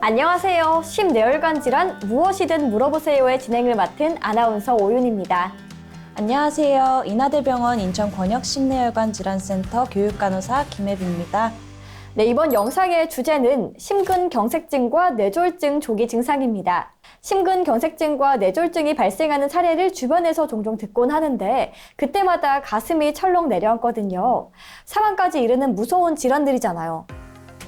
안녕하세요. 심뇌혈관 질환 무엇이든 물어보세요의 진행을 맡은 아나운서 오윤입니다. 안녕하세요. 인하대병원 인천권역심뇌혈관질환센터 교육간호사 김혜빈입니다. 네, 이번 영상의 주제는 심근경색증과 뇌졸중 조기 증상입니다. 심근경색증과 뇌졸중이 발생하는 사례를 주변에서 종종 듣곤 하는데 그때마다 가슴이 철렁 내려앉거든요. 사망까지 이르는 무서운 질환들이잖아요.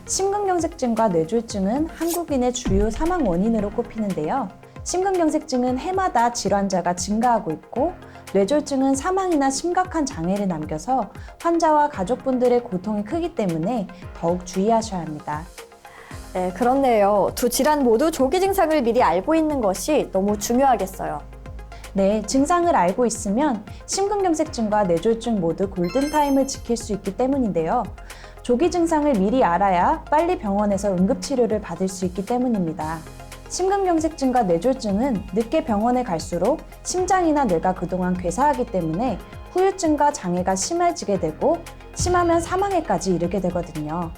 심근경색증과 뇌졸중은 한국인의 주요 사망 원인으로 꼽히는데요. 심근경색증은 해마다 질환자가 증가하고 있고 뇌졸중은 사망이나 심각한 장애를 남겨서 환자와 가족분들의 고통이 크기 때문에 더욱 주의하셔야 합니다. 네, 그렇네요. 두 질환 모두 조기 증상을 미리 알고 있는 것이 너무 중요하겠어요. 네, 증상을 알고 있으면 심근경색증과 뇌졸중 모두 골든타임을 지킬 수 있기 때문인데요. 조기 증상을 미리 알아야 빨리 병원에서 응급치료를 받을 수 있기 때문입니다. 심근경색증과 뇌졸중은 늦게 병원에 갈수록 심장이나 뇌가 그동안 괴사하기 때문에 후유증과 장애가 심해지게 되고 심하면 사망에까지 이르게 되거든요.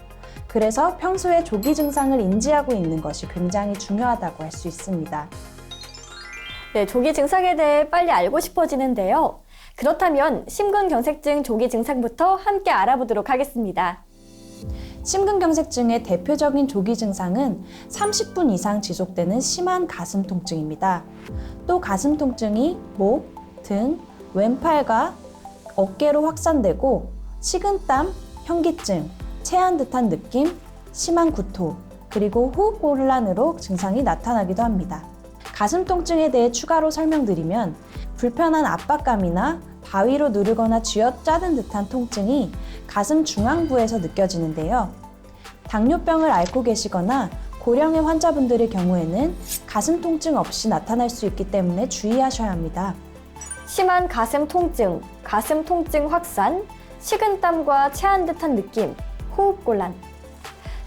그래서 평소에 조기 증상을 인지하고 있는 것이 굉장히 중요하다고 할 수 있습니다. 네, 조기 증상에 대해 빨리 알고 싶어지는데요. 그렇다면 심근경색증 조기 증상부터 함께 알아보도록 하겠습니다. 심근경색증의 대표적인 조기 증상은 30분 이상 지속되는 심한 가슴 통증입니다. 또 가슴 통증이 목, 등, 왼팔과 어깨로 확산되고 식은땀, 현기증, 체한 듯한 느낌, 심한 구토, 그리고 호흡곤란으로 증상이 나타나기도 합니다. 가슴 통증에 대해 추가로 설명드리면 불편한 압박감이나 바위로 누르거나 쥐어짜는 듯한 통증이 가슴 중앙부에서 느껴지는데요. 당뇨병을 앓고 계시거나 고령의 환자분들의 경우에는 가슴 통증 없이 나타날 수 있기 때문에 주의하셔야 합니다. 심한 가슴 통증 확산, 식은땀과 체한 듯한 느낌, 호흡곤란.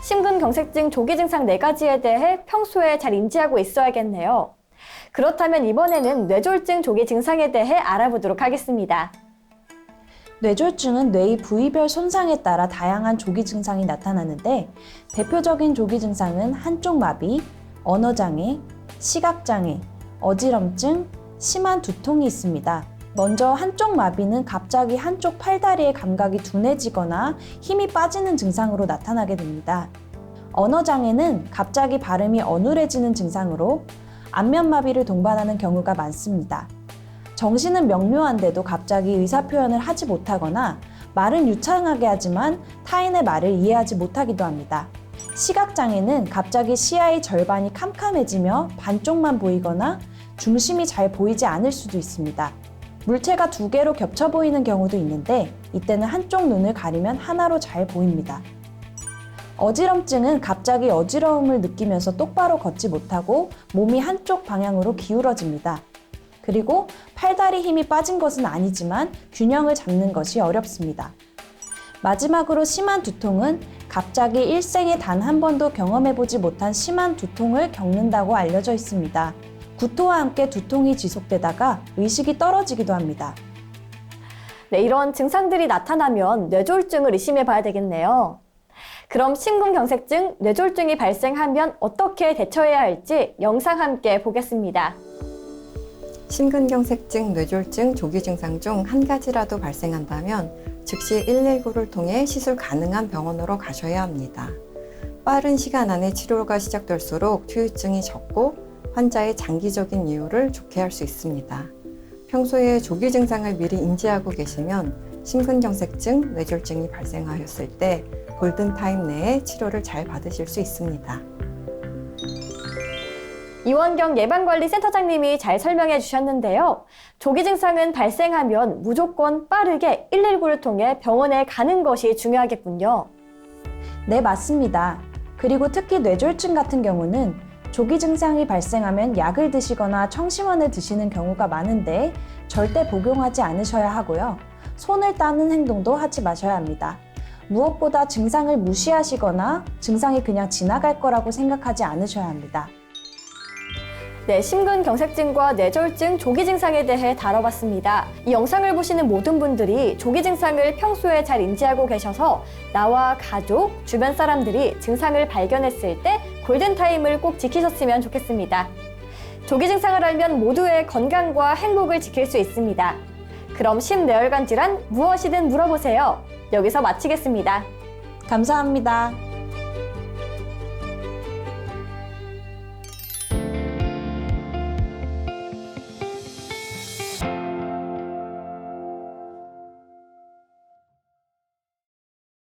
심근경색증 조기 증상 4가지에 대해 평소에 잘 인지하고 있어야겠네요. 그렇다면 이번에는 뇌졸중 조기 증상에 대해 알아보도록 하겠습니다. 뇌졸중은 뇌의 부위별 손상에 따라 다양한 조기 증상이 나타나는데 대표적인 조기 증상은 한쪽 마비, 언어장애, 시각장애, 어지럼증, 심한 두통이 있습니다. 먼저 한쪽 마비는 갑자기 한쪽 팔다리의 감각이 둔해지거나 힘이 빠지는 증상으로 나타나게 됩니다. 언어장애는 갑자기 발음이 어눌해지는 증상으로 안면마비를 동반하는 경우가 많습니다. 정신은 명료한데도 갑자기 의사표현을 하지 못하거나 말은 유창하게 하지만 타인의 말을 이해하지 못하기도 합니다. 시각장애는 갑자기 시야의 절반이 캄캄해지며 반쪽만 보이거나 중심이 잘 보이지 않을 수도 있습니다. 물체가 2개로 겹쳐 보이는 경우도 있는데 이때는 한쪽 눈을 가리면 하나로 잘 보입니다. 어지럼증은 갑자기 어지러움을 느끼면서 똑바로 걷지 못하고 몸이 한쪽 방향으로 기울어집니다. 그리고 팔다리 힘이 빠진 것은 아니지만 균형을 잡는 것이 어렵습니다. 마지막으로 심한 두통은 갑자기 일생에 단 한 번도 경험해보지 못한 심한 두통을 겪는다고 알려져 있습니다. 구토와 함께 두통이 지속되다가 의식이 떨어지기도 합니다. 네, 이런 증상들이 나타나면 뇌졸중을 의심해 봐야 되겠네요. 그럼 심근경색증, 뇌졸중이 발생하면 어떻게 대처해야 할지 영상 함께 보겠습니다. 심근경색증, 뇌졸중 조기 증상 중 한 가지라도 발생한다면 즉시 119를 통해 시술 가능한 병원으로 가셔야 합니다. 빠른 시간 안에 치료가 시작될수록 후유증이 적고 환자의 장기적인 이유를 좋게 할 수 있습니다. 평소에 조기 증상을 미리 인지하고 계시면 심근경색증, 뇌졸중이 발생하였을 때 골든타임 내에 치료를 잘 받으실 수 있습니다. 이원경 예방관리센터장님이 잘 설명해 주셨는데요. 조기 증상은 발생하면 무조건 빠르게 119를 통해 병원에 가는 것이 중요하겠군요. 네, 맞습니다. 그리고 특히 뇌졸중 같은 경우는 조기 증상이 발생하면 약을 드시거나 청심환을 드시는 경우가 많은데 절대 복용하지 않으셔야 하고요. 손을 따는 행동도 하지 마셔야 합니다. 무엇보다 증상을 무시하시거나 증상이 그냥 지나갈 거라고 생각하지 않으셔야 합니다. 네, 심근경색증과 뇌졸중, 조기 증상에 대해 다뤄봤습니다. 이 영상을 보시는 모든 분들이 조기 증상을 평소에 잘 인지하고 계셔서 나와 가족, 주변 사람들이 증상을 발견했을 때 골든타임을 꼭 지키셨으면 좋겠습니다. 조기 증상을 알면 모두의 건강과 행복을 지킬 수 있습니다. 그럼 심뇌혈관 질환 무엇이든 물어보세요. 여기서 마치겠습니다. 감사합니다.